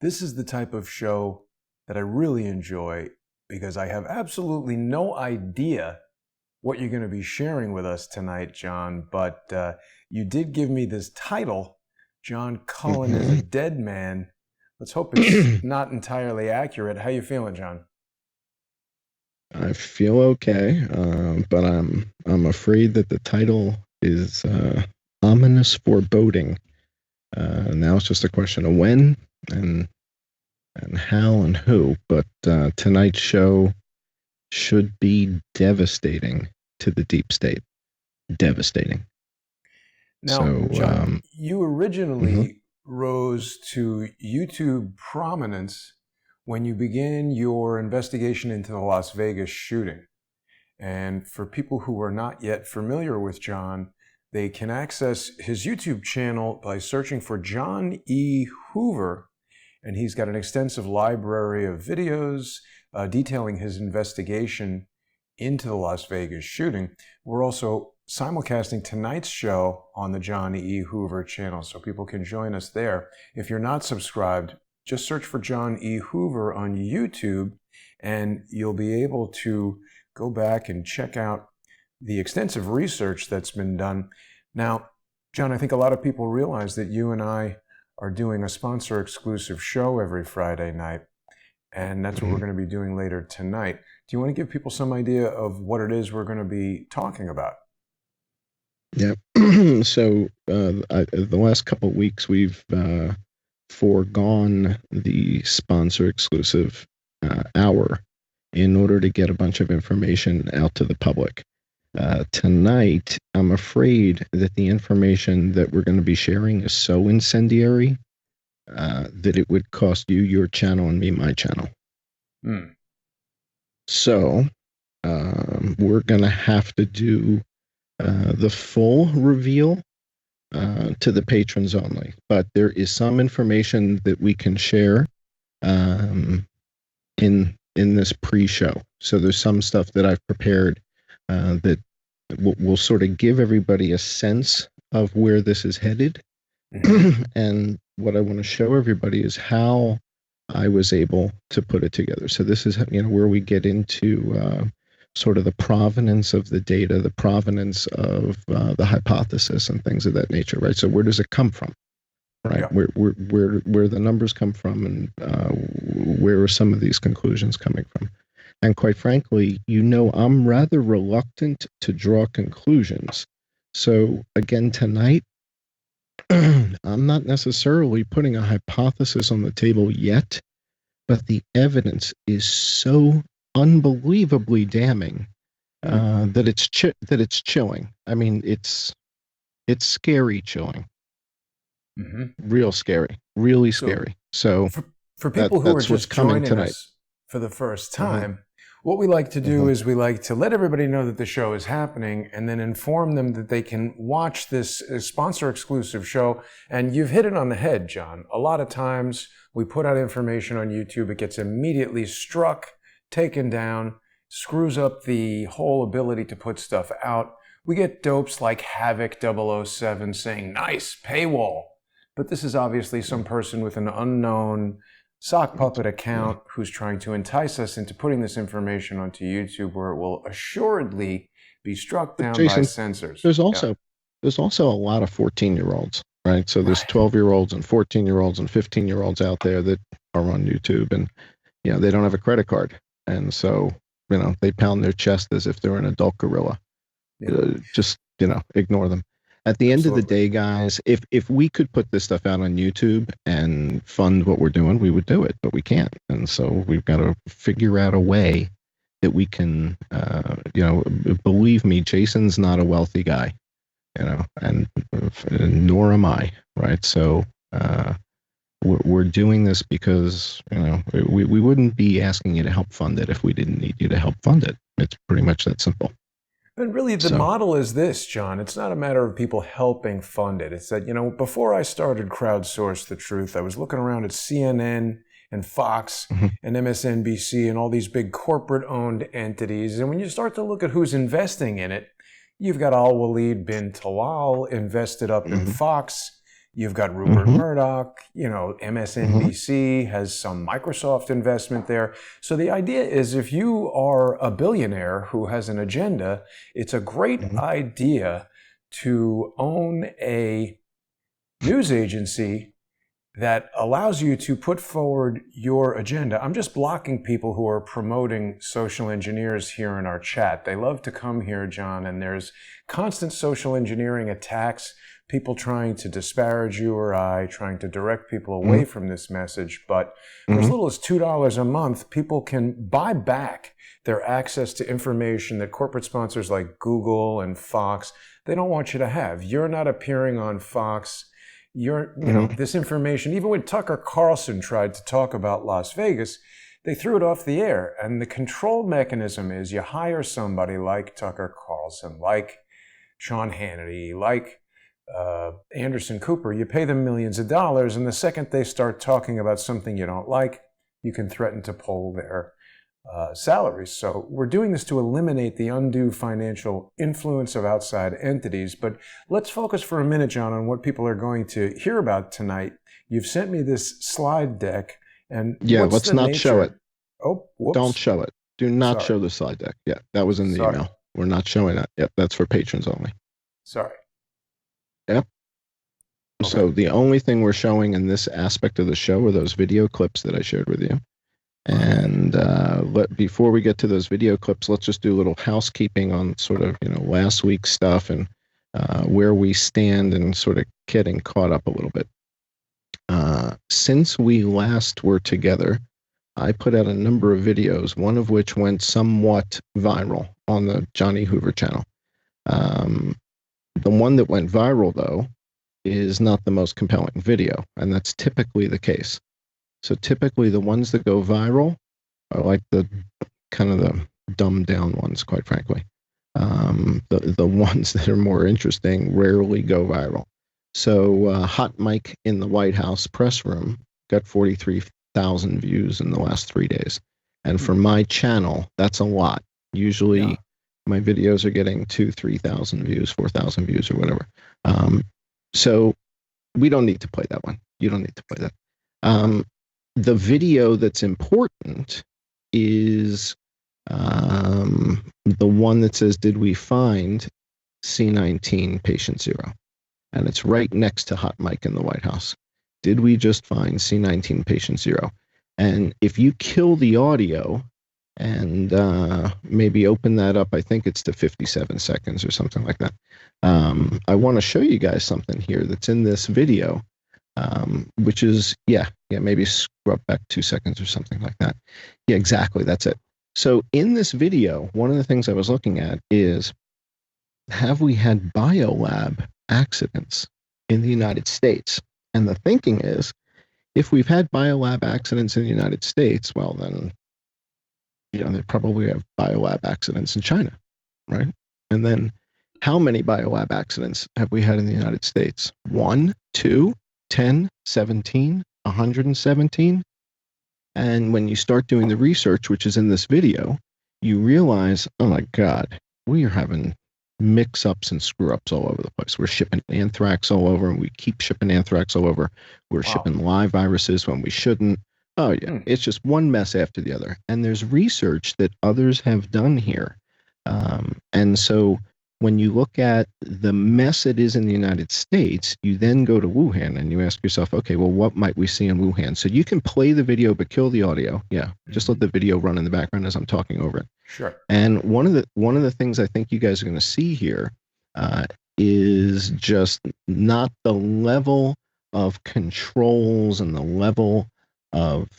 This is the type of show that I really enjoy because I have absolutely no idea what you're going to be sharing with us tonight, John, but you did give me this title, John Cullen is a Dead Man. Let's hope it's not entirely accurate. How you feeling, John? I feel okay, but I'm afraid that the title is ominous foreboding. Now it's just a question of when and and how and who. But tonight's show should be devastating to the deep state. Devastating. Now, So, John, you mhm. originally rose to YouTube prominence when you began your investigation into the Las Vegas shooting. And for people who are not yet familiar with John, they can access his YouTube channel by searching for John E. Hoover. And he's got an extensive library of videos detailing his investigation into the Las Vegas shooting. We're also simulcasting tonight's show on the John E. Hoover channel, so people can join us there. If you're not subscribed, just search for John E. Hoover on YouTube, and you'll be able to go back and check out the extensive research that's been done. Now, John, I think a lot of people realize that you and I are doing a sponsor exclusive show every Friday night, and that's what we're Mhm. going to be doing later tonight. Do you want to give people some idea of what it is we're going to be talking about? Yeah. So the last couple of weeks we've foregone the sponsor exclusive hour in order to get a bunch of information out to the public. Tonight, I'm afraid that the information that we're going to be sharing is so incendiary that it would cost you your channel and me my channel. Hmm. So we're going to have to do the full reveal to the patrons only. But there is some information that we can share um, in this pre-show. So there's some stuff that I've prepared that will sort of give everybody a sense of where this is headed. Mm-hmm. And what I want to show everybody is how I was able to put it together. So this is where we get into sort of the provenance of the data, the provenance of the hypothesis, and things of that nature, right? So where does it come from, right? Yeah. Where the numbers come from, and where are some of these conclusions coming from? And quite frankly, I'm rather reluctant to draw conclusions. So again, tonight, I'm not necessarily putting a hypothesis on the table yet, but the evidence is so unbelievably damning Hmm. that it's chilling. I mean, it's scary chilling, Mm-hmm. real scary, really So scary. So for, for people who are that's what's just coming joining tonight. us for the first Hmm. time, what we like to do Hmm. is we like to let everybody know that the show is happening and then inform them that they can watch this sponsor exclusive show. And you've hit it on the head, John. A lot of times we put out information on YouTube, it gets immediately struck, taken down, screws up the whole ability to put stuff out. We get dopes like Havoc 007 saying, nice, paywall. But this is obviously some person with an unknown sock puppet Yeah. account who's trying to entice us into putting this information onto YouTube where it will assuredly be struck But down by Jason, censors. there's Yeah. also there's also a lot of 14-year-olds, right? So there's Right. 12-year-olds and 14-year-olds and 15-year-olds out there that are on YouTube, and they don't have a credit card, and so they pound their chest as if they're an adult gorilla. Yeah. Just ignore them. At the end of the Absolutely. day, guys, if we could put this stuff out on YouTube and fund what we're doing, we would do it, but we can't, and so we've got to figure out a way that we can. Believe me, Jason's not a wealthy guy, and nor am I, right? So. We're doing this because we wouldn't be asking you to help fund it if we didn't need you to help fund it. It's pretty much that simple. And really, the So. model is this, John. It's not a matter of people helping fund it. It's that, before I started Crowdsource the Truth, I was looking around at CNN and Fox Mhm. and MSNBC and all these big corporate owned entities. And when you start to look at who's investing in it, you've got Al Walid bin Talal invested up in Mhm. Fox. You've got Rupert Mm-hmm. Murdoch, Mm-hmm. MSNBC has some Microsoft investment there. So the idea is if you are a billionaire who has an agenda, it's a great Mm-hmm. idea to own a news agency that allows you to put forward your agenda. I'm just blocking people who are promoting social engineers here in our chat. They love to come here, John, and there's constant social engineering attacks, people trying to disparage you or I, trying to direct people Mm-hmm. away from this message. But for as Mm-hmm. little as $2 a month, people can buy back their access to information that corporate sponsors like Google and Fox, they don't want you to have. You're not appearing on Fox. Mm-hmm. This information, even when Tucker Carlson tried to talk about Las Vegas, they threw it off the air. And the control mechanism is you hire somebody like Tucker Carlson, like Sean Hannity, like Anderson Cooper, you pay them millions of dollars, and the second they start talking about something you don't like, you can threaten to pull their salaries. So we're doing this to eliminate the undue financial influence of outside entities. But let's focus for a minute, John, on what people are going to hear about tonight. You've sent me this slide deck, and Yeah, what's let's the not show it. nature? Oh, Don't whoops. show it. Do not Sorry. show the slide deck. Yeah, that was in the Sorry. email. We're not showing that. Yep, that's for patrons only. Sorry. Yep. Okay. So the only thing we're showing in this aspect of the show are those video clips that I shared with you. And before we get to those video clips, let's just do a little housekeeping on sort of last week's stuff and where we stand and sort of getting caught up a little bit. Since we last were together, I put out a number of videos, one of which went somewhat viral on the Johnny Hoover channel. The one that went viral, though, is not the most compelling video, and that's typically the case. So typically the ones that go viral are like the kind of the dumbed down ones, quite frankly. The ones that are more interesting rarely go viral. So Hot Mic in the White House press room got 43,000 views in the last 3 days. And for my channel, that's a lot. Usually Yeah. my videos are getting 3,000 views, 4,000 views or whatever. So we don't need to play that one. You don't need to play that. The video that's important is the one that says, "Did we find C19 patient zero?" And it's right next to Hot Mic in the White House. Did we just find C19 patient zero? And if you kill the audio and maybe open that up, I think it's to 57 seconds or something like that. I want to show you guys something here that's in this video, which is, maybe scrub back 2 seconds or something like that. Yeah, exactly. That's it. So in this video, one of the things I was looking at is, have we had biolab accidents in the United States? And the thinking is, if we've had biolab accidents in the United States, well, then, they probably have biolab accidents in China, right? And then how many biolab accidents have we had in the United States? 1, 2, 10, 17, 117? And when you start doing the research, which is in this video, you realize, oh my God, we are having mix-ups and screw-ups all over the place. We're shipping anthrax all over, and we keep shipping anthrax all over. We're shipping live viruses when we shouldn't. Oh, yeah. It's just one mess after the other. And there's research that others have done here. And so when you look at the mess it is in the United States, you then go to Wuhan and you ask yourself, okay, well, what might we see in Wuhan? So you can play the video but kill the audio. Yeah, just let the video run in the background as I'm talking over it. Sure. And one of the things I think you guys are going to see here is just not the level of controls and the level of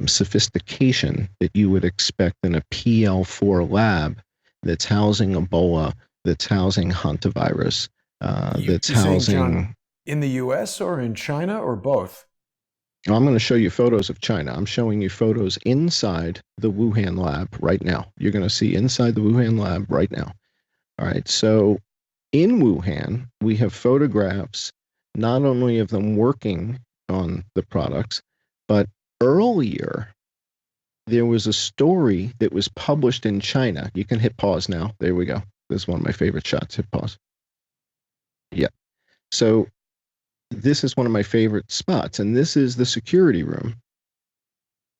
sophistication that you would expect in a PL4 lab that's housing Ebola, that's housing hantavirus, that's You're saying, housing. John, in the U.S. or in China or both? I'm going to show you photos of China. I'm showing you photos inside the Wuhan lab right now. You're going to see inside the Wuhan lab right now. All right. So in Wuhan, we have photographs not only of them working on the products, but earlier there was a story that was published in China. You can hit pause now. There we go. This is one of my favorite shots. Hit pause. Yeah. So this is one of my favorite spots, and this is the security room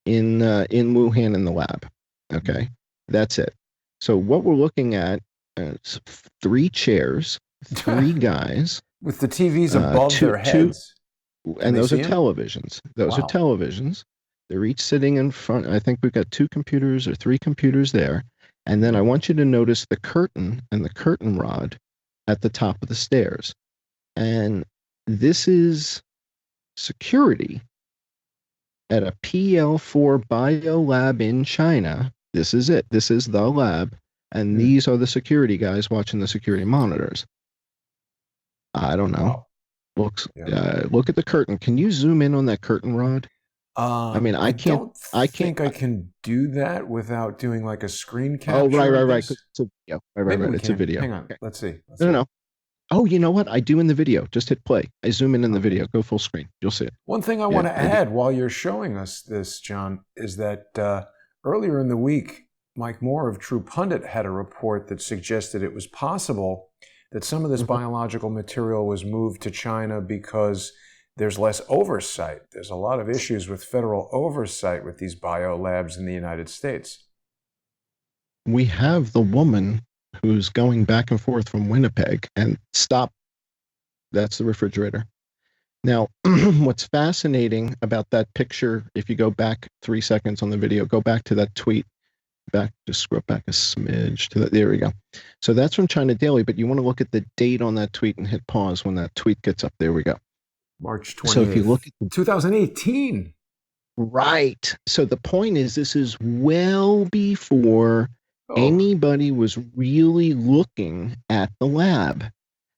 in Wuhan in the lab. Okay, that's it. So what we're looking at is three chairs, three guys, With the TVs above two their two, heads. Can and they those are see them? televisions. Those are Wow. televisions. They're each sitting in front. I think we've got two computers or three computers there. And then I Hmm. want you to notice the curtain and the curtain rod at the top of the stairs. And this is security at a PL4 bio lab in China. This is it. This is the lab. And Hmm. these are the security guys watching the security monitors. I don't know. Wow. Yeah. Look at the curtain. Can you zoom in on that curtain rod? I mean, I don't I can't. think I can do that without doing like a screen Oh, right, capture right, of right. 'Cause this. it's a video. Right, right, Maybe right. we It's a can. video. Hang on. Okay. Let's see. Let's No, no, see. no. Oh, you know what? I do in the video. Just hit play. I zoom in the Okay. video. Go full screen. You'll see it. One thing I want Yeah, to I do. add while you're showing us this, John, is that earlier in the week, Mike Moore of True Pundit had a report that suggested it was possible that some of this Mhm. biological material was moved to China because there's less oversight. There's a lot of issues with federal oversight with these bio labs in the United States. We have the woman who's going back and forth from Winnipeg and stop. That's the refrigerator. Now, what's fascinating about that picture, if you go back 3 seconds on the video, go back to that tweet, back, just scroll back a smidge to that. There we go. So that's from China Daily, but you want to look at the date on that tweet and hit pause when that tweet gets up. There we go. March So if you 28th, look at 2018. right, so the point is, this is well before Oh, anybody was really looking at the lab.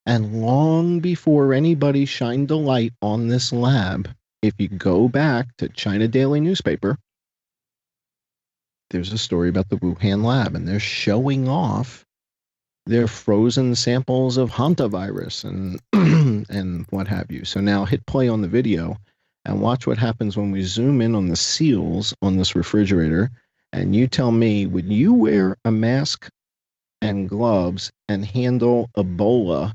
And long before anybody shined a light on this lab, if you go back to China Daily newspaper, there's a story about the Wuhan lab, and they're showing off their frozen samples of hantavirus and and what have you. So now hit play on the video and watch what happens when we zoom in on the seals on this refrigerator. And you tell me, would you wear a mask and gloves and handle Ebola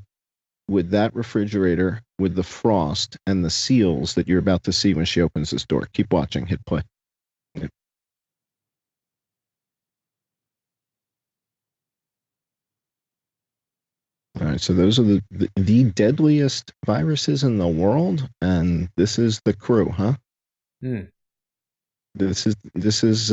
with that refrigerator, with the frost and the seals that you're about to see when she opens this door? Keep watching. Hit play. All right, so those are the deadliest viruses in the world, and this is the crew, huh? hmm. This is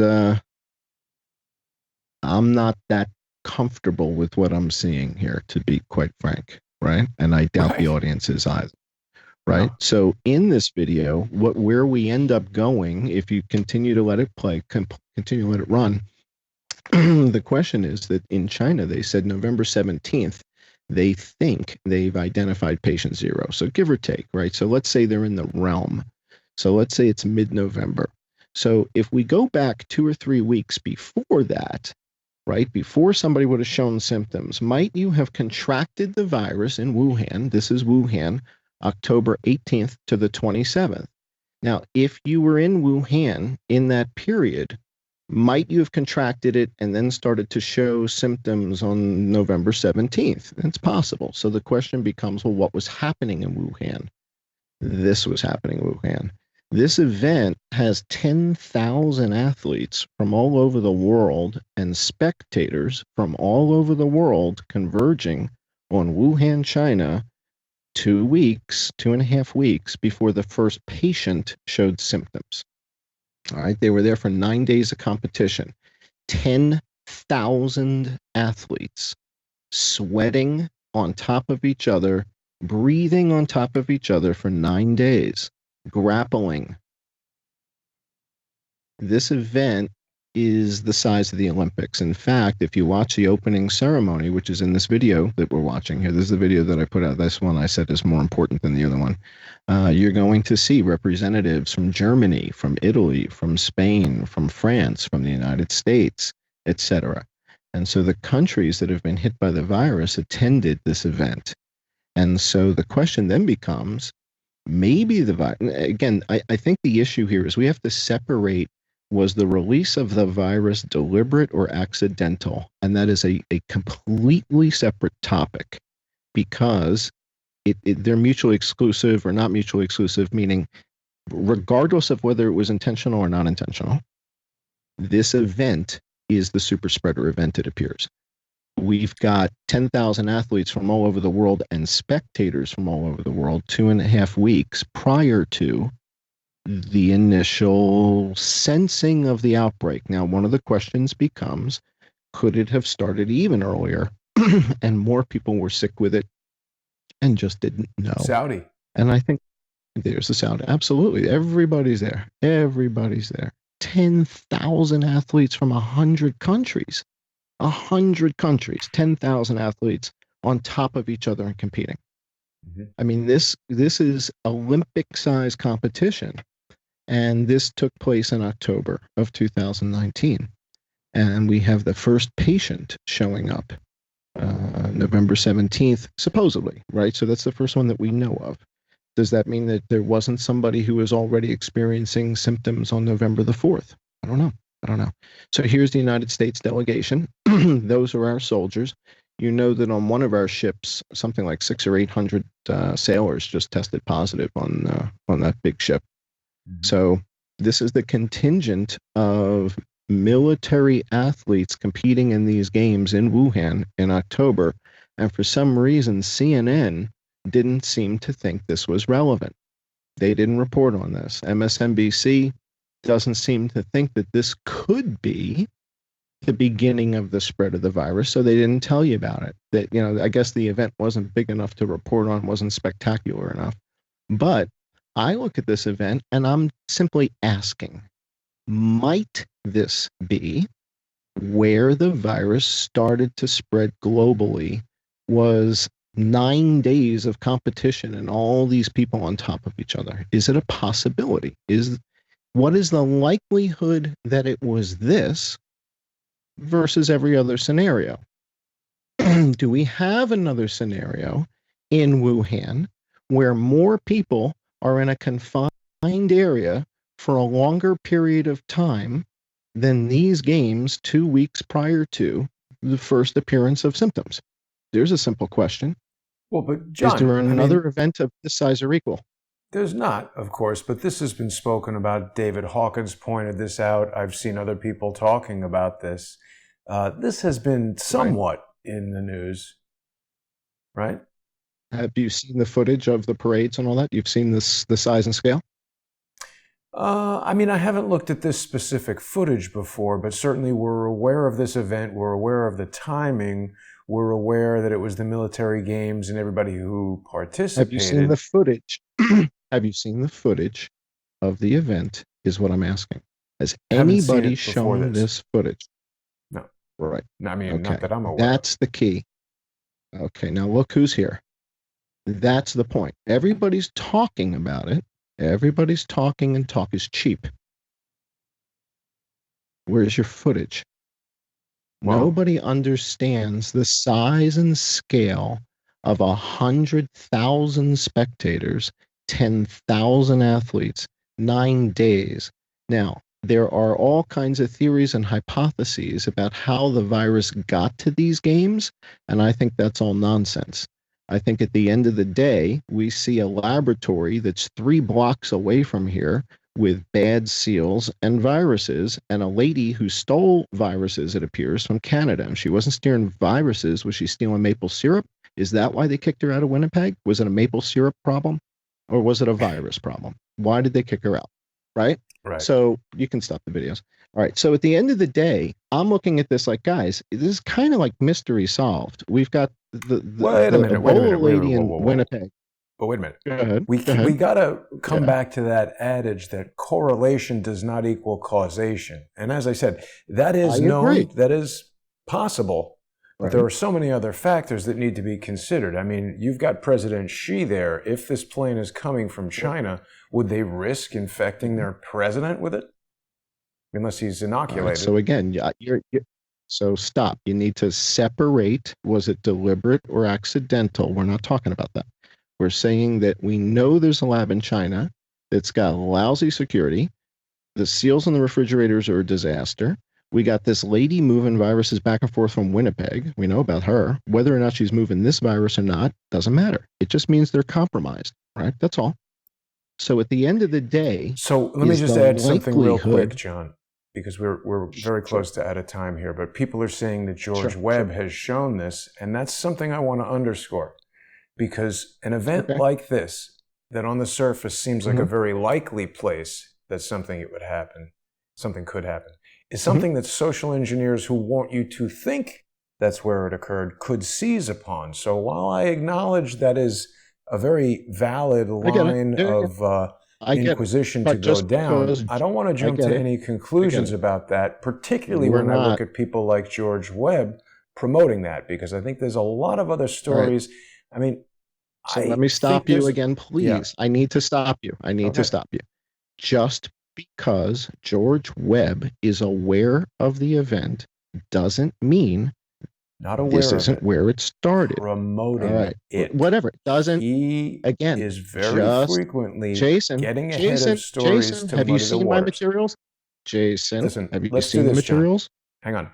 I'm not that comfortable with what I'm seeing here, to be quite frank, right? And I doubt the Right. audience is either. Right. No. So in this video, where we end up going, if you continue to let it play, continue to let it run, the question is that in China, they said November 17th, they think they've identified patient zero. So give or take, right? So let's say they're in the realm. So let's say it's mid-November. So if we go back 2 or 3 weeks before that, right, before somebody would have shown symptoms, might you have contracted the virus in Wuhan? This is Wuhan, October 18th to the 27th. Now, if you were in Wuhan in that period, might you have contracted it and then started to show symptoms on November 17th? It's possible. So the question becomes, well, what was happening in Wuhan? This was happening in Wuhan. This event has 10,000 athletes from all over the world and spectators from all over the world converging on Wuhan, China, 2 weeks, 2.5 weeks before the first patient showed symptoms. All right, they were there for 9 days of competition. 10,000 athletes sweating on top of each other, breathing on top of each other for 9 days, grappling. This event is the size of the Olympics. In fact, if you watch the opening ceremony, which is in this video that we're watching here, this is the video that I put out. This one I said is more important than the other one. You're going to see representatives from Germany, from Italy, from Spain, from France, from the United States, etc. And so the countries that have been hit by the virus attended this event. And so the question then becomes, maybe the virus, again, I think the issue here is we have to separate, was the release of the virus deliberate or accidental? And that is a completely separate topic, because they're mutually exclusive or not mutually exclusive, meaning regardless of whether it was intentional or not intentional, this event is the super spreader event, it appears. We've got 10,000 athletes from all over the world and spectators from all over the world 2.5 weeks prior to the initial sensing of the outbreak. Now, one of the questions becomes, could it have started even earlier and more people were sick with it and just didn't know? Saudi. And I think there's the sound. Absolutely. Everybody's there. Everybody's there. 10,000 athletes from 100 countries. 100 countries, 10,000 athletes on top of each other and competing. Mm-hmm. I mean, this is Olympic-sized competition. And this took place in October of 2019. And we have the first patient showing up November 17th, supposedly, right? So that's the first one that we know of. Does that mean that there wasn't somebody who was already experiencing symptoms on November the 4th? I don't know. So here's the United States delegation. Those are our soldiers. You know that on one of our ships, something like 600 or 800 sailors just tested positive on that big ship. Mm-hmm. So this is the contingent of military athletes competing in these games in Wuhan in October. And for some reason, CNN didn't seem to think this was relevant. They didn't report on this. MSNBC doesn't seem to think that this could be the beginning of the spread of the virus, so they didn't tell you about it. That, you know, I guess the event wasn't big enough to report on, wasn't spectacular enough. But I look at this event and I'm simply asking, might this be where the virus started to spread globally? Was 9 days of competition and all these people on top of each other? Is it a possibility? What is the likelihood that it was this versus every other scenario? Do we have another scenario in Wuhan where more people are in a confined area for a longer period of time than these games 2 weeks prior to the first appearance of symptoms? There's a simple question. Well, but John, is there another event of this size or equal? There's not, of course, but this has been spoken about. David Hawkins pointed this out. I've seen other people talking about this. This has been somewhat in the news, right? Have you seen the footage of the parades and all that? You've seen the size and scale? I mean, I haven't looked at this specific footage before, but certainly we're aware of this event. We're aware of the timing. We're aware that it was the military games and everybody who participated. Have you seen the footage? Have you seen the footage of the event is what I'm asking. Has anybody shown this footage? No. Right. I mean, okay. Not that I'm aware. That's the key. Okay, now look who's here. That's the point. Everybody's talking about it. Everybody's talking, and talk is cheap. Where's your footage? Wow. Nobody understands the size and scale of 100,000 spectators, 10,000 athletes, 9 days. Now, there are all kinds of theories and hypotheses about how the virus got to these games, and I think that's all nonsense. I think at the end of the day, we see a laboratory that's 3 blocks away from here with bad seals and viruses, and a lady who stole viruses, it appears, from Canada. And she wasn't stealing viruses. Was she stealing maple syrup? Is that why they kicked her out of Winnipeg? Was it a maple syrup problem? Or was it a virus problem? Why did they kick her out? Right? Right. So you can stop the videos. All right. So at the end of the day, I'm looking at this like, guys, this is kind of like mystery solved. We've got the Ebola lady in Winnipeg. But wait a minute. Go ahead. We got to come back to that adage that correlation does not equal causation. And as I said, that is known, that is possible. But there are so many other factors that need to be considered. I mean, you've got President Xi there. If this plane is coming from China, would they risk infecting their president with it? Unless he's inoculated. Right, so again, so stop. You need to separate, was it deliberate or accidental? We're not talking about that. We're saying that we know there's a lab in China that's got lousy security. The seals in the refrigerators are a disaster. We got this lady moving viruses back and forth from Winnipeg. We know about her. Whether or not she's moving this virus or not doesn't matter. It just means they're compromised, right? That's all. So at the end of the day, So let me is just the add something real quick, likelihood. John, because we're very Sure, close to out of time here. But people are saying that George sure, Webb sure. has shown this, and that's something I want to underscore. Because an event Okay. like this, that on the surface seems like a Mm-hmm, very likely place that something it would happen, something could happen, is mm-hmm. something that social engineers who want you to think that's where it occurred could seize upon. So while I acknowledge that is a very valid I get it. line Yeah, yeah. of I get it. inquisition to But go just down, because I don't want to I jump get to it, any I get conclusions it. about that, particularly We're when I look not. at people like George Webb promoting that, because I think there's a lot of other All right. stories. I mean, So let I me think stop you there's, again, yeah, please. I need to stop you. I need to okay, stop you. Just because George Webb is aware of the event doesn't mean not this aware of isn't it, where it started. All promoting right. it. Whatever. It doesn't, He again, is very just frequently Jason, getting ahead of Jason, stories Jason, to have you muddy the seen my waters. materials? Jason, Listen, have you let's do seen the this, John. materials? Hang on.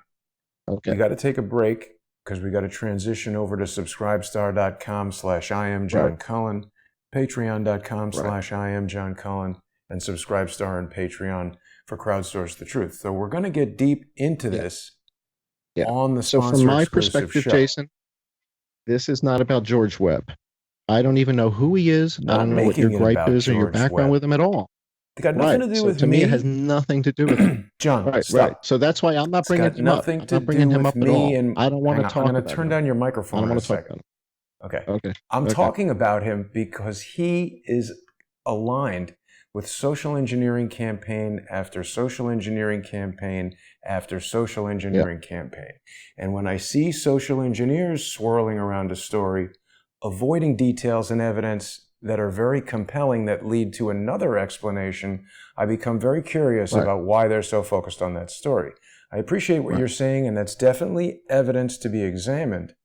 Okay. We got to take a break because we got to transition over to subscribestar.com/I am Right. John Cullen, Right. patreon.com/I am John Cullen, and Subscribestar and Patreon for Crowdsource the Truth. So we're going to get deep into Yeah. this Yeah. on the So from sponsor my exclusive perspective, show. Jason, this is not about George Webb. I don't even know who he is. I Not don't know what your making it gripe about is or your George background Webb. with him at all. It got nothing Right. to do So with to me, it has me. nothing to do with him. John, Right. Right. stop. So that's why I'm not It's bringing got him up. nothing I'm to not bringing do him with up at me. all. And I don't want hang to on, I'm going talk to about turn him. down your I microphone don't in a want to talk second. about him. Okay. Okay. I'm Okay. talking about him because he is aligned with social engineering campaign after social engineering campaign after social Yeah. engineering campaign. And when I see social engineers swirling around a story, avoiding details and evidence that are very compelling that lead to another explanation, I become very curious Right. about why they're so focused on that story. I appreciate what Right. you're saying, and that's definitely evidence to be examined.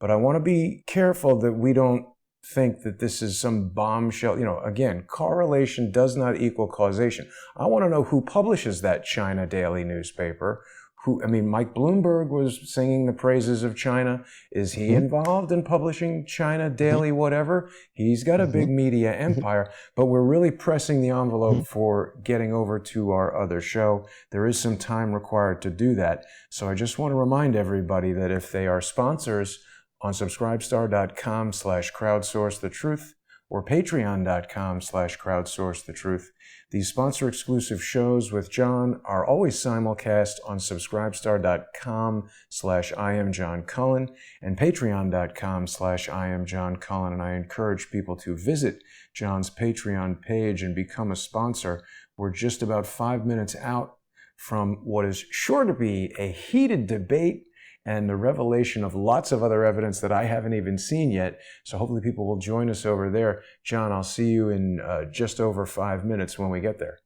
But I want to be careful that we don't think that this is some bombshell. You know, again, correlation does not equal causation. I want to know who publishes that China daily newspaper. Mike Bloomberg was singing the praises of China. Is he Mm-hmm. involved in publishing China Mm-hmm. daily, whatever? He's got a Mm-hmm. big media empire, but we're really pressing the Mm-hmm. envelope for getting over to our other show. There is some time required to do that. So I just want to remind everybody that if they are sponsors on subscribestar.com/crowdsourcethetruth or patreon.com/crowdsourcethetruth. These sponsor exclusive shows with John are always simulcast on subscribestar.com/I am John Cullen and patreon.com/I am John Cullen. And I encourage people to visit John's Patreon page and become a sponsor. We're just about 5 minutes out from what is sure to be a heated debate and the revelation of lots of other evidence that I haven't even seen yet. So hopefully people will join us over there. John, I'll see you in just over 5 minutes when we get there.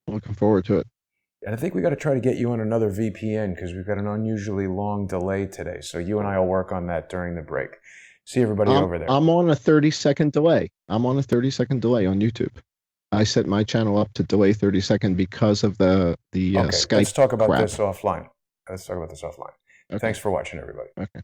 Looking forward to it. And I think we got to try to get you on another VPN because we've got an unusually long delay today. So you and I will work on that during the break. See everybody over there. I'm on a 30-second delay. I'm on a 30-second delay on YouTube. I set my channel up to delay 30-second because of the Okay, Skype let's talk about crap. this offline. Let's talk about this offline. Okay. Thanks for watching, everybody. Okay.